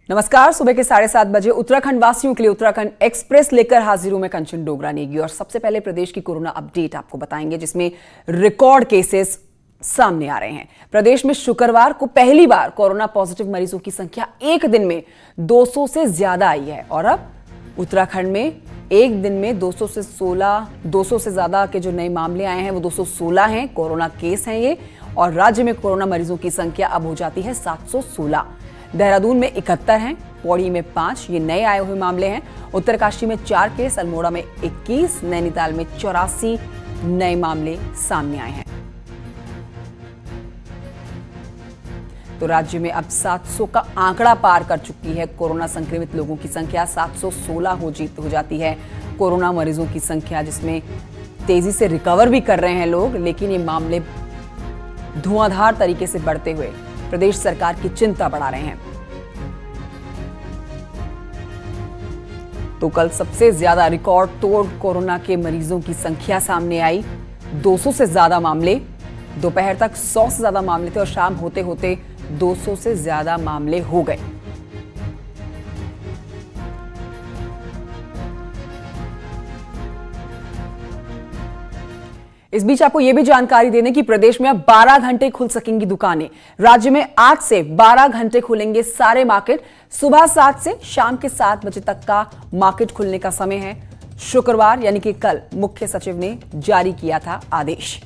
नमस्कार। सुबह के 7:30 बजे उत्तराखंड वासियों के लिए उत्तराखंड एक्सप्रेस लेकर हाजिर हूं मैं कंचन डोगरा नेगी। और सबसे पहले प्रदेश की कोरोना अपडेट आपको बताएंगे, जिसमें रिकॉर्ड केसेस सामने आ रहे हैं। प्रदेश में शुक्रवार को पहली बार कोरोना पॉजिटिव मरीजों की संख्या एक दिन में 200 से ज्यादा आई है। और अब उत्तराखंड में एक दिन में 200 से ज्यादा के जो नए मामले आए हैं वो 216 हैं, कोरोना केस हैं ये। और राज्य में कोरोना मरीजों की संख्या अब हो जाती है 716। देहरादून में 71 हैं, पौड़ी में 5 ये नए आए हुए मामले हैं। उत्तरकाशी में 4 केस, अल्मोड़ा में 21, नैनीताल में 84 नए मामले सामने आए हैं। तो राज्य में अब 700 का आंकड़ा पार कर चुकी है कोरोना संक्रमित लोगों की संख्या। 716 हो जाती है कोरोना मरीजों की संख्या, जिसमें तेजी से रिकवर भी कर रहे हैं लोग, लेकिन ये मामले धुआंधार तरीके से बढ़ते हुए प्रदेश सरकार की चिंता बढ़ा रहे हैं। तो कल सबसे ज्यादा रिकॉर्ड तोड़ कोरोना के मरीजों की संख्या सामने आई, 200 से ज्यादा मामले। दोपहर तक 100 से ज्यादा मामले थे और शाम होते होते 200 से ज्यादा मामले हो गए। इस बीच आपको यह भी जानकारी देने की प्रदेश में अब 12 घंटे खुल सकेंगी दुकानें। राज्य में आज से 12 घंटे खुलेंगे सारे मार्केट। सुबह 7 से शाम के 7 बजे तक का मार्केट खुलने का समय है। शुक्रवार यानी कि कल मुख्य सचिव ने जारी किया था आदेश।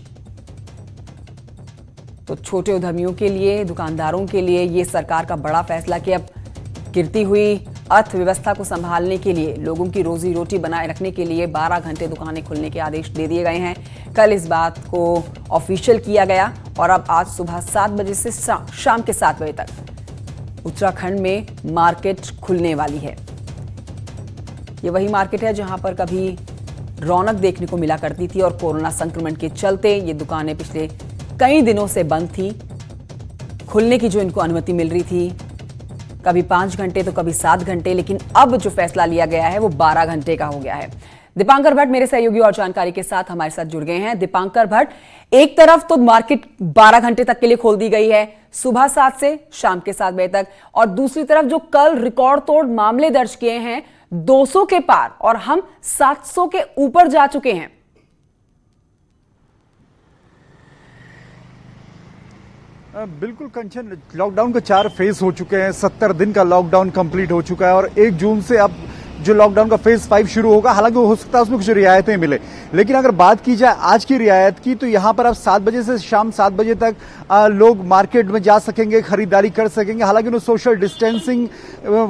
तो छोटे उद्यमियों के लिए, दुकानदारों के लिए यह सरकार का बड़ा फैसला कि अब गिरती हुई अर्थव्यवस्था को संभालने के लिए, लोगों की रोजी रोटी बनाए रखने के लिए 12 घंटे दुकानें खुलने के आदेश दे दिए गए हैं। कल इस बात को ऑफिशियल किया गया और अब आज सुबह 7 बजे से शाम के 7 बजे तक उत्तराखंड में मार्केट खुलने वाली है। ये वही मार्केट है जहां पर कभी रौनक देखने को मिला करती थी और कोरोना संक्रमण के चलते ये दुकानें पिछले कई दिनों से बंद थी। खुलने की जो इनको अनुमति मिल रही थी, कभी 5 घंटे तो कभी 7 घंटे, लेकिन अब जो फैसला लिया गया है वो 12 घंटे का हो गया है। दीपांकर भट्ट मेरे सहयोगी और जानकारी के साथ हमारे साथ जुड़ गए हैं। दीपांकर भट्ट, एक तरफ तो मार्केट 12 घंटे तक के लिए खोल दी गई है, सुबह 7 से शाम के 7 बजे तक, और दूसरी तरफ जो कल रिकॉर्ड तोड़ मामले दर्ज किए हैं 200 के पार और हम 700 के ऊपर जा चुके हैं। बिल्कुल कंचन, लॉकडाउन के 4 फेज हो चुके हैं। 70 दिन का लॉकडाउन कंप्लीट हो चुका है और 1 जून से अब जो लॉकडाउन का फेज 5 शुरू होगा। हालांकि हो सकता है उसमें कुछ रियायतें मिले, लेकिन अगर बात की जाए आज की रियायत की तो यहाँ पर अब 7 बजे से शाम 7 बजे तक लोग मार्केट में जा सकेंगे, खरीदारी कर सकेंगे। हालांकि उन्हें सोशल डिस्टेंसिंग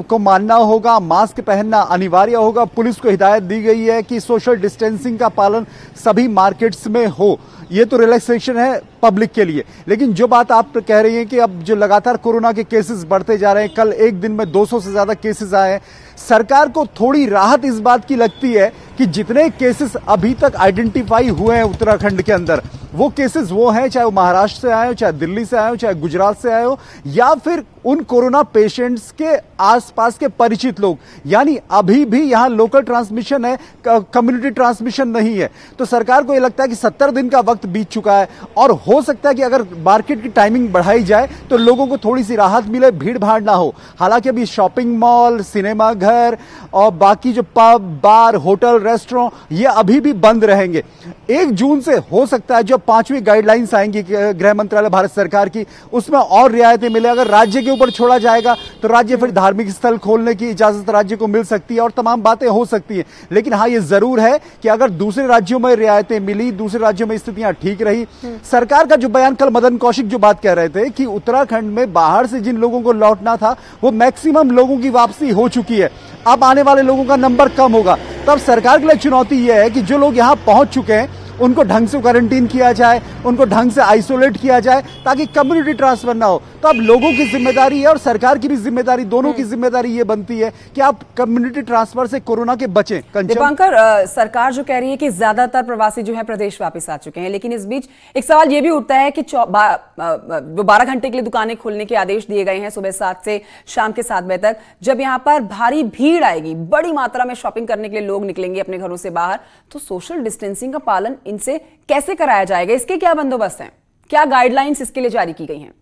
को मानना होगा, मास्क पहनना अनिवार्य होगा। पुलिस को हिदायत दी गई है कि सोशल डिस्टेंसिंग का पालन सभी मार्केट्स में हो। ये तो रिलैक्सेशन है पब्लिक के लिए, लेकिन जो बात आप कह रही हैं कि अब जो लगातार कोरोना के केसेस बढ़ते जा रहे हैं, कल एक दिन में 200 से ज्यादा केसेस आए हैं। सरकार को थोड़ी राहत इस बात की लगती है कि जितने केसेस अभी तक आइडेंटिफाई हुए हैं उत्तराखंड के अंदर, वो केसेस वो हैं, चाहे वो महाराष्ट्र से आए हो, चाहे दिल्ली से आए हो, चाहे गुजरात से आए हो, या फिर उन कोरोना पेशेंट्स के आसपास के परिचित लोग। यानी अभी भी यहां लोकल ट्रांसमिशन है, कम्युनिटी ट्रांसमिशन नहीं है। तो सरकार को यह लगता है कि 70 दिन का वक्त बीत चुका है और हो सकता है कि अगर मार्केट की टाइमिंग बढ़ाई जाए तो लोगों को थोड़ी सी राहत मिले, भीड़ भाड़ ना हो। हालांकि अभी शॉपिंग मॉल, सिनेमा घर और बाकी जो पब, बार, होटल, रेस्टोरेंट, ये अभी भी बंद रहेंगे। 1 जून से हो सकता है जो 5वीं गाइडलाइंस आएंगी गृह मंत्रालय भारत सरकार की, उसमें और रियायतें मिले। अगर राज्य के ऊपर छोड़ा जाएगा तो राज्य फिर धार्मिक स्थल खोलने की इजाजत राज्य को मिल सकती है और तमाम बातें हो सकती हैं। लेकिन हाँ, ये जरूर है कि अगर दूसरे राज्यों में रियायतें मिली, दूसरे राज्यों में स्थितियां ठीक रही। सरकार का जो बयान कल मदन कौशिक जो बात कह रहे थे कि उत्तराखंड में बाहर से जिन लोगों को लौटना था वो मैक्सिमम लोगों की वापसी हो चुकी है, अब आने वाले लोगों का नंबर कम होगा। तब सरकार के लिए चुनौती यह है कि जो लोग यहां पहुंच चुके हैं उनको ढंग से क्वारंटीन किया जाए, उनको ढंग से आइसोलेट किया जाए ताकि कम्युनिटी ट्रांसफर ना हो। तो अब लोगों की जिम्मेदारी है और सरकार की भी जिम्मेदारी, दोनों की जिम्मेदारी ये बनती है कि आप कम्युनिटी ट्रांसफर से कोरोना के बचें। दीपांकर, सरकार जो कह रही है कि ज्यादातर प्रवासी जो है प्रदेश वापस आ चुके हैं, लेकिन इस बीच एक सवाल ये भी उठता है कि 12 घंटे के लिए दुकानें खोलने के आदेश दिए गए हैं सुबह 7 से शाम के 7 बजे तक। जब यहाँ पर भारी भीड़ आएगी, बड़ी मात्रा में शॉपिंग करने के लिए लोग निकलेंगे अपने घरों से बाहर, तो सोशल डिस्टेंसिंग का पालन इनसे कैसे कराया जाएगा? इसके क्या बंदोबस्त हैं? क्या गाइडलाइंस इसके लिए जारी की गई हैं?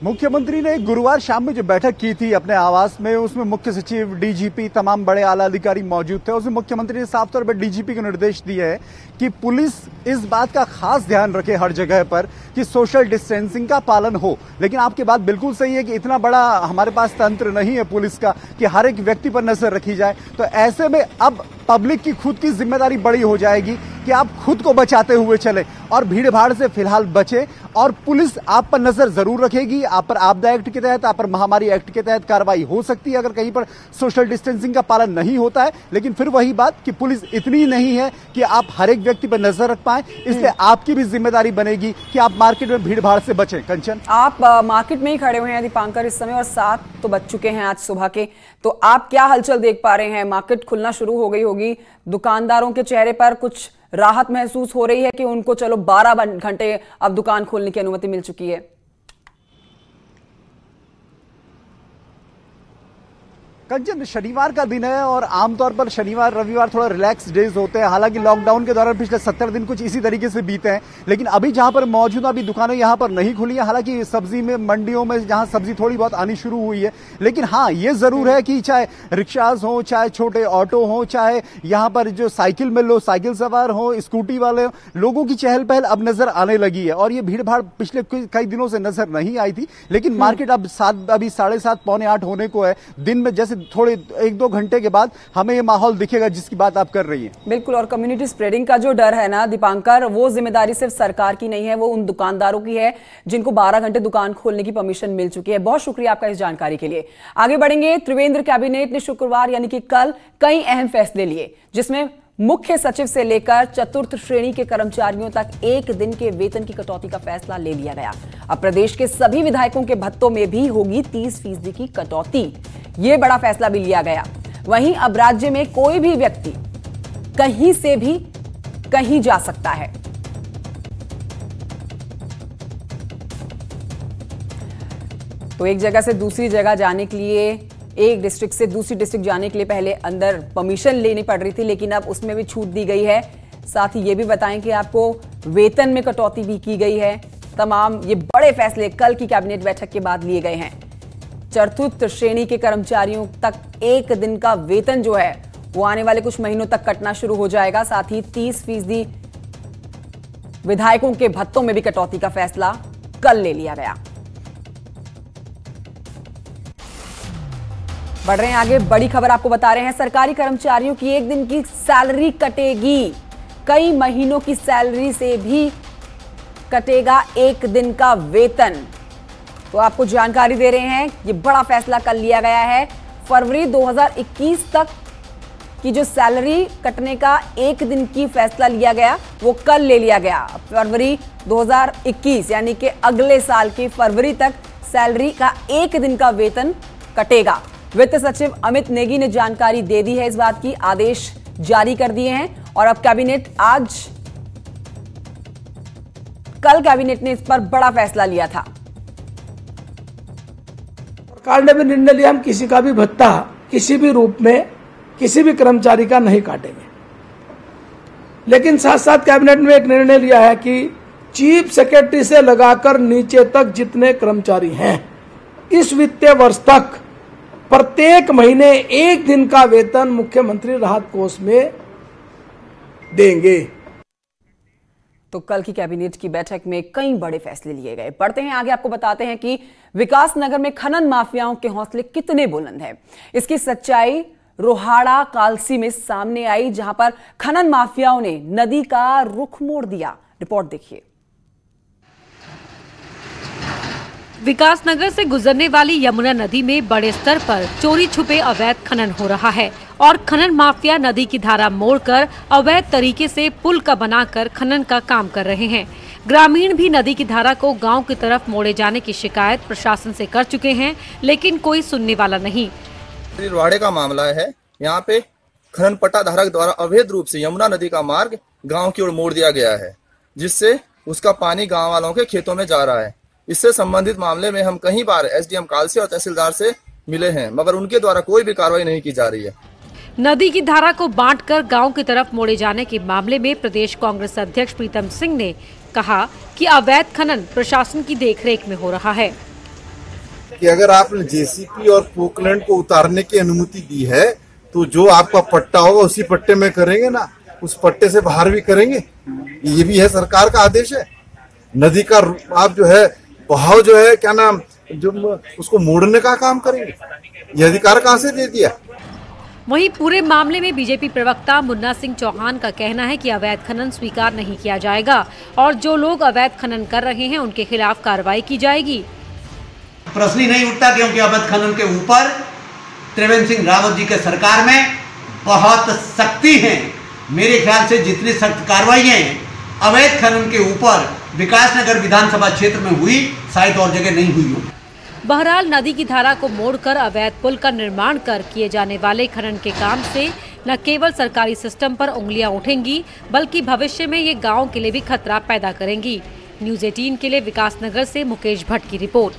मुख्यमंत्री ने गुरुवार शाम में जो बैठक की थी अपने आवास में, उसमें मुख्य सचिव, डीजीपी, तमाम बड़े आला अधिकारी मौजूद थे। उसमें मुख्यमंत्री ने साफ तौर पर डीजीपी को निर्देश दिए हैं कि पुलिस इस बात का खास ध्यान रखे हर जगह पर कि सोशल डिस्टेंसिंग का पालन हो। लेकिन आपकी बात बिल्कुल सही है कि इतना बड़ा हमारे पास तंत्र नहीं है पुलिस का कि हर एक व्यक्ति पर नजर रखी जाए। तो ऐसे में अब पब्लिक की खुद की जिम्मेदारी बड़ी हो जाएगी कि आप खुद को बचाते हुए चलें और भीड़ भाड़ से फिलहाल बचें। और पुलिस आप पर नजर जरूर रखेगी। आप पर आपदा एक्ट के तहत, आप पर महामारी एक्ट के तहत कार्रवाई हो सकती है अगर कहीं पर सोशल डिस्टेंसिंग का पालन नहीं होता है। लेकिन फिर वही बात कि पुलिस इतनी नहीं है कि आप हर एक व्यक्ति पर नजर रख पाए, इसलिए आपकी भी जिम्मेदारी बनेगी कि आप मार्केट में भीड़ भाड़ से बचें। कंचन, आप मार्केट में ही खड़े हुए हैं दीपांकर इस समय, और 7 तो बज चुके हैं आज सुबह के, तो आप क्या हलचल देख पा रहे हैं? मार्केट खुलना शुरू हो गई होगी, दुकानदारों के चेहरे पर कुछ राहत महसूस हो रही है कि उनको चलो 12 घंटे अब दुकान खोलने की अनुमति मिल चुकी है? कंचन, शनिवार का दिन है और आमतौर पर शनिवार रविवार थोड़ा रिलैक्स डेज होते हैं। हालांकि लॉकडाउन के दौरान पिछले 70 दिन कुछ इसी तरीके से बीते हैं। लेकिन अभी जहां पर मौजूद अभी दुकानें यहां पर नहीं खुली है। हालांकि सब्जी में, मंडियों में जहां सब्जी थोड़ी बहुत आनी शुरू हुई है। लेकिन हाँ, ये जरूर है कि चाहे रिक्शाज हो, चाहे छोटे ऑटो हो, चाहे यहाँ पर जो साइकिल में लोग साइकिल सवार हो, स्कूटी वाले हो, लोगों की चहल पहल अब नजर आने लगी है। और ये भीड़ भाड़ पिछले कई दिनों से नजर नहीं आई थी। लेकिन मार्केट अब अभी 7:30 पौने 8 होने को है। दिन में जैसे थोड़े 1-2 घंटे के बाद हमें ये माहौल दिखेगा जिसकी बात आप कर रही हैं। बिल्कुल, और कम्युनिटी स्प्रेडिंग का जो डर है ना दीपांकर, वो जिम्मेदारी सिर्फ सरकार की नहीं है, वो उन दुकानदारों की है जिनको 12 घंटे दुकान खोलने की परमिशन मिल चुकी है। बहुत शुक्रिया आपका इस जानकारी के लिए। आगे बढ़ेंगे। त्रिवेंद्र कैबिनेट ने शुक्रवार यानी कि कल कई अहम फैसले लिए, जिसमें मुख्य सचिव से लेकर चतुर्थ श्रेणी के कर्मचारियों तक 1 दिन के वेतन की कटौती का फैसला ले लिया गया। अब प्रदेश के सभी विधायकों के भत्तों में भी होगी 30% की कटौती। यह बड़ा फैसला भी लिया गया। वहीं अब राज्य में कोई भी व्यक्ति कहीं से भी कहीं जा सकता है। तो एक जगह से दूसरी जगह जाने के लिए, एक डिस्ट्रिक्ट से दूसरी डिस्ट्रिक्ट जाने के लिए पहले अंदर परमिशन लेनी पड़ रही थी, लेकिन अब उसमें भी छूट दी गई है। साथ ही ये भी बताएं कि आपको वेतन में कटौती भी की गई है। तमाम ये बड़े फैसले कल की कैबिनेट बैठक के बाद लिए गए हैं। चतुर्थ श्रेणी के कर्मचारियों तक 1 दिन का वेतन जो है वो आने वाले कुछ महीनों तक कटना शुरू हो जाएगा। साथ ही 30% विधायकों के भत्तों में भी कटौती का फैसला कल ले लिया गया। बढ़ रहे हैं आगे, बड़ी खबर आपको बता रहे हैं। सरकारी कर्मचारियों की 1 दिन की सैलरी कटेगी। कई महीनों की सैलरी से भी कटेगा 1 दिन का वेतन। तो आपको जानकारी दे रहे हैं, ये बड़ा फैसला कल लिया गया है। फरवरी 2021 तक की जो सैलरी कटने का 1 दिन की फैसला लिया गया, वो कल ले लिया गया। फरवरी 2021 यानी कि अगले साल की फरवरी तक सैलरी का 1 दिन का वेतन कटेगा। वित्त सचिव अमित नेगी ने जानकारी दे दी है इस बात की, आदेश जारी कर दिए हैं। और अब कल कैबिनेट ने इस पर बड़ा फैसला लिया था। सरकार ने भी निर्णय लिया, हम किसी का भी भत्ता किसी भी रूप में किसी भी कर्मचारी का नहीं काटेंगे। लेकिन साथ साथ कैबिनेट ने एक निर्णय लिया है कि चीफ सेक्रेटरी से लगाकर नीचे तक जितने कर्मचारी हैं, इस वित्तीय वर्ष तक प्रत्येक महीने 1 दिन का वेतन मुख्यमंत्री राहत कोष में देंगे। तो कल की कैबिनेट की बैठक में कई बड़े फैसले लिए गए। बढ़ते हैं आगे, आपको बताते हैं कि विकास नगर में खनन माफियाओं के हौसले कितने बुलंद हैं। इसकी सच्चाई रोहाड़ा कालसी में सामने आई, जहां पर खनन माफियाओं ने नदी का रुख मोड़ दिया। रिपोर्ट देखिए। विकास नगर से गुजरने वाली यमुना नदी में बड़े स्तर पर चोरी छुपे अवैध खनन हो रहा है और खनन माफिया नदी की धारा मोड़कर अवैध तरीके से पुल का बनाकर खनन का काम कर रहे हैं। ग्रामीण भी नदी की धारा को गांव की तरफ मोड़े जाने की शिकायत प्रशासन से कर चुके हैं, लेकिन कोई सुनने वाला नहीं। रोहाड़े का मामला है। यहाँ पे खनन पट्टा धारक द्वारा अवैध रूप से यमुना नदी का मार्ग गाँव की ओर मोड़ दिया गया है, जिससे उसका पानी गाँव वालों के खेतों में जा रहा है। इससे संबंधित मामले में हम कई बार एसडीएम कालसी और तहसीलदार से मिले हैं, मगर उनके द्वारा कोई भी कार्रवाई नहीं की जा रही है। नदी की धारा को बांटकर गांव की तरफ मोड़े जाने के मामले में प्रदेश कांग्रेस अध्यक्ष प्रीतम सिंह ने कहा कि अवैध खनन प्रशासन की देखरेख में हो रहा है। कि अगर आपने जेसीपी और पोकलैंड को उतारने की अनुमति दी है तो जो आपका पट्टा होगा उसी पट्टे में करेंगे ना, उस पट्टे से बाहर भी करेंगे। ये भी है सरकार का आदेश है। नदी का आप जो है बहाव जो है क्या नाम जो उसको मोड़ने का काम करेंगे, ये अधिकार कहाँ से दे दिया? वहीं पूरे मामले में बीजेपी प्रवक्ता मुन्ना सिंह चौहान का कहना है कि अवैध खनन स्वीकार नहीं किया जाएगा और जो लोग अवैध खनन कर रहे हैं उनके खिलाफ कार्रवाई की जाएगी। प्रश्न ही नहीं उठता क्योंकि अवैध खनन के ऊपर त्रिवेंद्र सिंह रावत जी के सरकार में बहुत सख्ती है। मेरे ख्याल से जितनी सख्त कार्रवाई अवैध खनन के ऊपर विकासनगर विधानसभा क्षेत्र में हुई शायद और जगह नहीं हुई हो। बहरहाल नदी की धारा को मोड़कर अवैध पुल का निर्माण कर किए जाने वाले खनन के काम से न केवल सरकारी सिस्टम पर उंगलियां उठेंगी बल्कि भविष्य में ये गांव के लिए भी खतरा पैदा करेंगी। न्यूज़ 18 के लिए विकासनगर से मुकेश भट्ट की रिपोर्ट।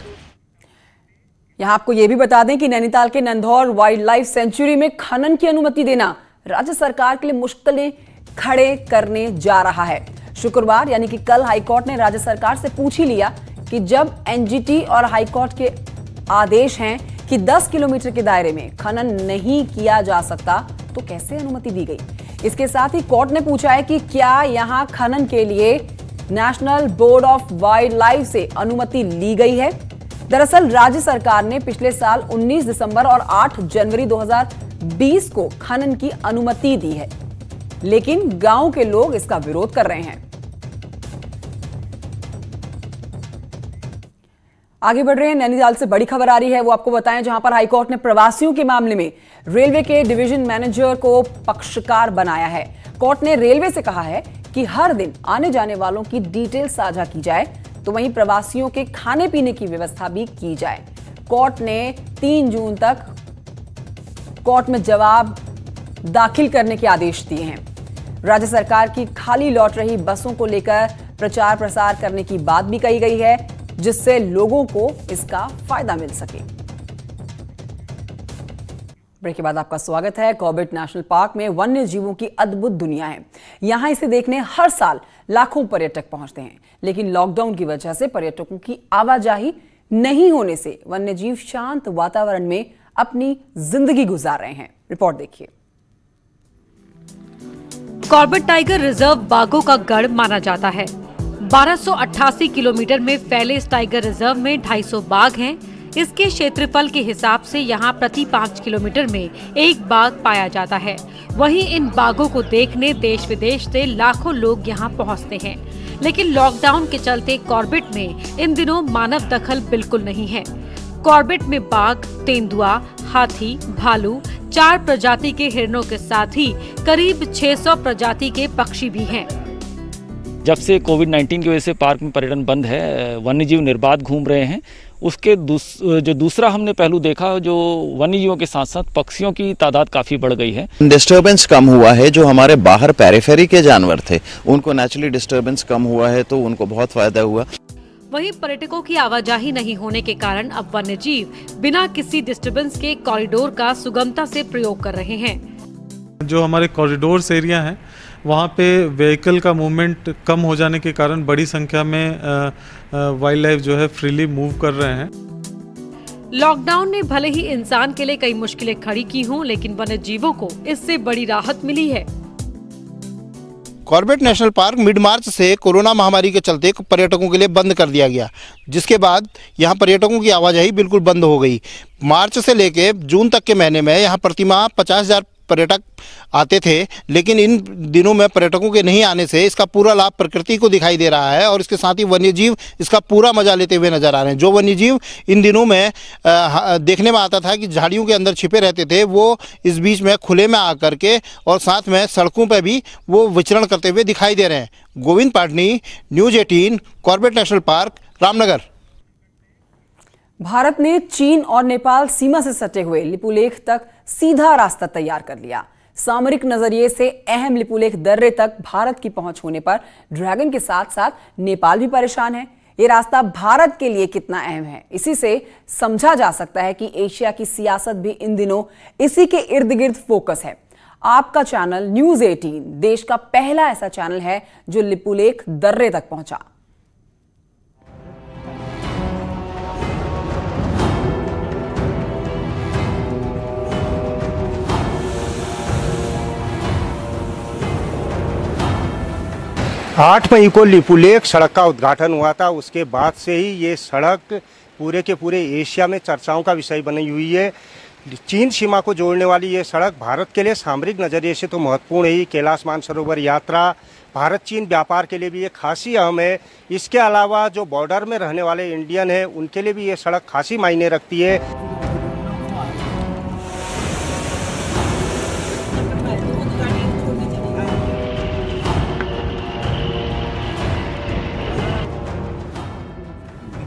यहां आपको ये भी बता दें कि नैनीताल के नंधौर वाइल्ड लाइफ सेंचुरी में खनन की अनुमति देना राज्य सरकार के लिए मुश्किलें खड़े करने जा रहा है। शुक्रवार यानी कि कल हाईकोर्ट ने राज्य सरकार से पूछ ही लिया कि जब एनजीटी और हाईकोर्ट के आदेश हैं कि 10 किलोमीटर के दायरे में खनन नहीं किया जा सकता तो कैसे अनुमति दी गई। इसके साथ ही कोर्ट ने पूछा है कि क्या यहां खनन के लिए national board of wild life से अनुमति ली गई है। दरअसल राज्य सरकार ने पिछले साल 19 दिसंबर और 8 जनवरी 2020 को खनन की अनुमति दी है, लेकिन गांव के लोग इसका विरोध कर रहे हैं। आगे बढ़ रहे हैं, नैनीताल से बड़ी खबर आ रही है, वो आपको बताएं, जहां पर हाईकोर्ट ने प्रवासियों के मामले में रेलवे के डिवीजन मैनेजर को पक्षकार बनाया है। कोर्ट ने रेलवे से कहा है कि हर दिन आने जाने वालों की डिटेल साझा की जाए, तो वहीं प्रवासियों के खाने पीने की व्यवस्था भी की जाए। कोर्ट ने 3 जून तक कोर्ट में जवाब दाखिल करने के आदेश दिए हैं। राज्य सरकार की खाली लौट रही बसों को लेकर प्रचार प्रसार करने की बात भी कही गई है, जिससे लोगों को इसका फायदा मिल सके। ब्रेक के बाद आपका स्वागत है। कॉर्बेट नेशनल पार्क में वन्य जीवों की अद्भुत दुनिया है। यहां इसे देखने हर साल लाखों पर्यटक पहुंचते हैं, लेकिन लॉकडाउन की वजह से पर्यटकों की आवाजाही नहीं होने से वन्यजीव शांत वातावरण में अपनी जिंदगी गुजार रहे हैं। रिपोर्ट देखिए। कॉर्बेट टाइगर रिजर्व बाघों का गढ़ माना जाता है। 1288 किलोमीटर में फैले इस टाइगर रिजर्व में 250 बाघ हैं। इसके क्षेत्रफल के हिसाब से यहाँ प्रति 5 किलोमीटर में एक बाघ पाया जाता है। वहीं इन बाघों को देखने देश विदेश से लाखों लोग यहाँ पहुँचते हैं, लेकिन लॉकडाउन के चलते कॉर्बेट में इन दिनों मानव दखल बिल्कुल नहीं है। कॉर्बेट में बाघ, तेंदुआ, हाथी, भालू, 4 प्रजाति के हिरणों के साथ ही करीब 600 प्रजाति के पक्षी भी हैं। जब से कोविड-19 की वजह से पार्क में पर्यटन बंद है, वन्यजीव निर्बाध घूम रहे हैं। उसके जो दूसरा हमने पहलू देखा, जो वन्यजीवों के साथ साथ पक्षियों की तादाद काफ़ी बढ़ गई है। डिस्टर्बेंस कम हुआ है। जो हमारे बाहर पेरिफेरी के जानवर थे उनको नेचुरली डिस्टर्बेंस कम हुआ है, तो उनको बहुत फायदा हुआ। वहीं पर्यटकों की आवाजाही नहीं होने के कारण अब वन्यजीव बिना किसी डिस्टर्बेंस के कॉरिडोर का सुगमता से प्रयोग कर रहे हैं। जो हमारे कॉरिडोर्स एरिया हैं वहाँ पे व्हीकल का मूवमेंट कम हो जाने के कारण बड़ी संख्या में वाइल्ड लाइफ जो है फ्रीली मूव कर रहे हैं। लॉकडाउन ने भले ही इंसान के लिए कई मुश्किलें खड़ी की हों, लेकिन वन्यजीवों को इससे बड़ी राहत मिली है। कॉर्बेट नेशनल पार्क मिड मार्च से कोरोना महामारी के चलते पर्यटकों के लिए बंद कर दिया गया, जिसके बाद यहाँ पर्यटकों की आवाजाही बिल्कुल बंद हो गई। मार्च से लेके जून तक के महीने में यहाँ प्रतिमाह 50,000 पर्यटक आते थे, लेकिन इन दिनों में पर्यटकों के नहीं आने से इसका पूरा लाभ प्रकृति को दिखाई दे रहा है और इसके साथ ही वन्यजीव इसका पूरा मजा लेते हुए नजर आ रहे हैं। जो वन्यजीव इन दिनों में देखने में आता था कि झाड़ियों के अंदर छिपे रहते थे, वो इस बीच में खुले में आकर के और साथ में सड़कों पर भी वो विचरण करते हुए दिखाई दे रहे हैं। Govind Patni, news 18, Corbett national park, Ramnagar. Bharat ने चीन और नेपाल सीमा से सटे हुए लिपुलेख तक सीधा रास्ता तैयार कर लिया। सामरिक नजरिए से अहम लिपुलेख दर्रे तक भारत की पहुंच होने पर ड्रैगन के साथ साथ नेपाल भी परेशान है। ये रास्ता भारत के लिए कितना अहम है, इसी से समझा जा सकता है कि एशिया की सियासत भी इन दिनों इसी के इर्द गिर्द फोकस है। आपका चैनल न्यूज़ 18 देश का पहला ऐसा चैनल है जो लिपुलेख दर्रे तक पहुंचा। 8 मई को लिपुलेख सड़क का उद्घाटन हुआ था। उसके बाद से ही ये सड़क पूरे के पूरे एशिया में चर्चाओं का विषय बनी हुई है। चीन सीमा को जोड़ने वाली ये सड़क भारत के लिए सामरिक नज़रिए से तो महत्वपूर्ण है ही। कैलाश मानसरोवर यात्रा भारत चीन व्यापार के लिए भी ये खासी अहम है। इसके अलावा जो बॉर्डर में रहने वाले इंडियन हैं उनके लिए भी ये सड़क खासी मायने रखती है।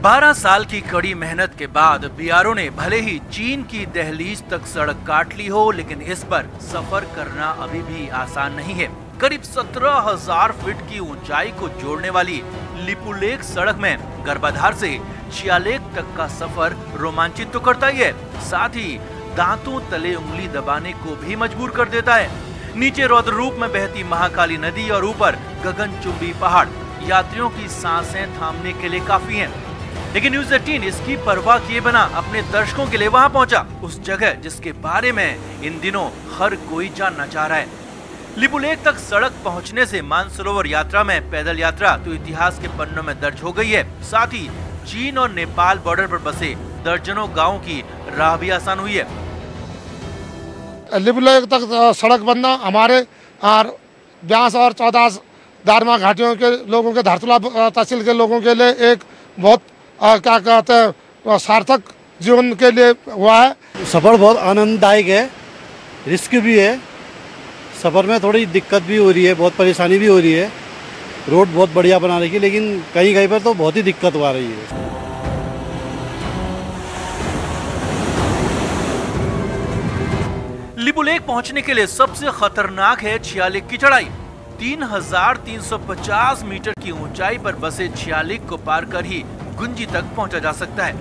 बारह साल की कड़ी मेहनत के बाद बीआरओ ने भले ही चीन की दहलीज तक सड़क काट ली हो, लेकिन इस पर सफर करना अभी भी आसान नहीं है। करीब 17,000 फीट की ऊंचाई को जोड़ने वाली लिपुलेख सड़क में गर्भाधार से छियालेख तक का सफर रोमांचित तो करता ही है, साथ ही दांतों तले उंगली दबाने को भी मजबूर कर देता है। नीचे रौद्र रूप में बहती महाकाली नदी और ऊपर गगनचुंबी पहाड़ यात्रियों की सांसें थामने के लिए काफी हैं। लेकिन न्यूज़ 18 इसकी परवाह किए बिना अपने दर्शकों के लिए वहां पहुंचा, उस जगह जिसके बारे में इन दिनों हर कोई जानना चाह रहा है। लिपुलेख तक सड़क पहुंचने से मानसरोवर यात्रा में पैदल यात्रा तो इतिहास के पन्नों में दर्ज हो गई है, साथ ही चीन और नेपाल बॉर्डर पर बसे दर्जनों गाँव की राह भी आसान हुई है। लिपुलेख तक सड़क बनना हमारे ब्यास और चौदास दारमा घाटियों के लोगों के, धारतुला तहसील के लोगों के लिए एक बहुत क्या कहते हैं सार्थक जीवन के लिए हुआ है। सफ़र बहुत आनंददायक है, रिस्क भी है। सफ़र में थोड़ी दिक्कत भी हो रही है, बहुत परेशानी भी हो रही है। रोड बहुत बढ़िया बना रही है, लेकिन कहीं कहीं पर तो बहुत ही दिक्कत आ रही है। लिपुलेख पहुंचने के लिए सबसे खतरनाक है छियालेख की चढ़ाई। 3,350 मीटर की ऊंचाई पर बसे छियालेख को पार कर ही गुंजी तक पहुंचा जा सकता है।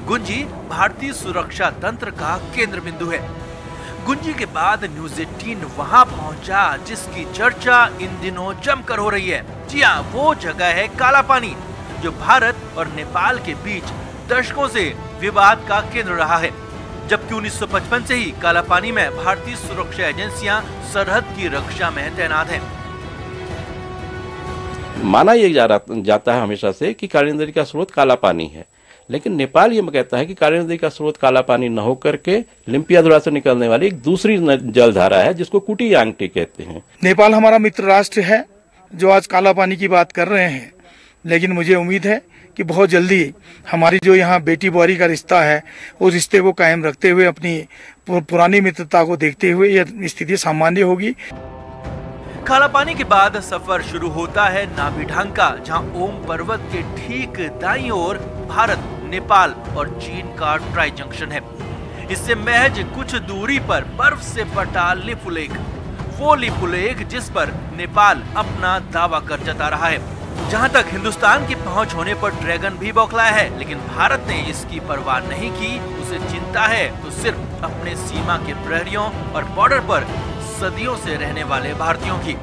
गुंजी भारतीय सुरक्षा तंत्र का केंद्र बिंदु है। गुंजी के बाद न्यूज़ 18 वहां पहुंचा जिसकी चर्चा इन दिनों जमकर हो रही है। जी हां, वो जगह है काला पानी, जो भारत और नेपाल के बीच दशकों से विवाद का केंद्र रहा है। जबकि 1955 से ही काला पानी में भारतीय सुरक्षा एजेंसियां सरहद की रक्षा में तैनात हैं। माना यह जाता है हमेशा से कि काली नदी का स्रोत काला पानी है, लेकिन नेपाल ये कहता है कि काली नदी का स्रोत काला पानी न होकर के लिम्पियाधुरा से निकलने वाली एक दूसरी जलधारा है जिसको कुटी यांगटी कहते हैं। नेपाल हमारा मित्र राष्ट्र है जो आज काला पानी की बात कर रहे हैं, लेकिन मुझे उम्मीद है कि बहुत जल्दी हमारी जो यहाँ बेटी बुआरी का रिश्ता है उस रिश्ते को कायम रखते हुए, अपनी पुरानी मित्रता को देखते हुए यह स्थिति सामान्य होगी। काला पानी के बाद सफर शुरू होता है नाभिढांग का, जहां ओम पर्वत के ठीक दाईं ओर भारत, नेपाल और चीन का ट्राई जंक्शन है। इससे महज कुछ दूरी पर बर्फ से पटा लिपुलेख, वो लिपुलेख जिस पर नेपाल अपना दावा कर जता रहा है। जहां तक हिंदुस्तान की पहुंच होने पर ड्रैगन भी बौखलाया है, लेकिन भारत ने इसकी परवाह नहीं की। उसे चिंता है तो सिर्फ अपने सीमा के प्रहरियों और बॉर्डर पर सदियों से रहने वाले भारतीयों की।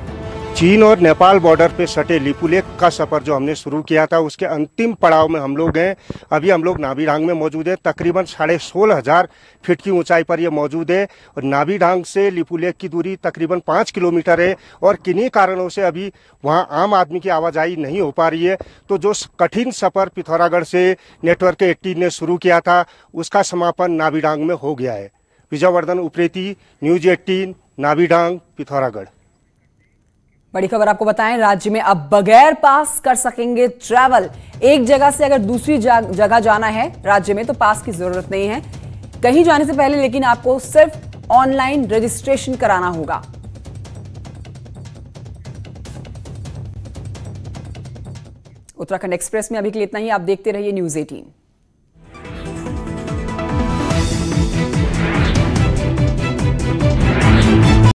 चीन और नेपाल बॉर्डर पे सटे लिपुलेख का सफ़र जो हमने शुरू किया था उसके अंतिम पड़ाव में हम लोग हैं। अभी हम लोग नाभिढांग में मौजूद हैं। तकरीबन 16,500 फीट की ऊंचाई पर ये मौजूद है और नाभिढांग से लिपुलेख की दूरी तकरीबन 5 किलोमीटर है और किन्हीं कारणों से अभी वहाँ आम आदमी की आवाजाही नहीं हो पा रही है। तो जो कठिन सफ़र पिथौरागढ़ से नेटवर्क 18 ने शुरू किया था उसका समापन नाभिढांग में हो गया है। विजयवर्धन उप्रेती, न्यूज़ 18, नाभिढांग, पिथौरागढ़। बड़ी खबर आपको बताएं, राज्य में अब बगैर पास कर सकेंगे ट्रैवल। एक जगह से अगर दूसरी जगह जाना है राज्य में तो पास की जरूरत नहीं है कहीं जाने से पहले, लेकिन आपको सिर्फ ऑनलाइन रजिस्ट्रेशन कराना होगा। उत्तराखंड एक्सप्रेस में अभी के लिए इतना ही। आप देखते रहिए न्यूज़ 18।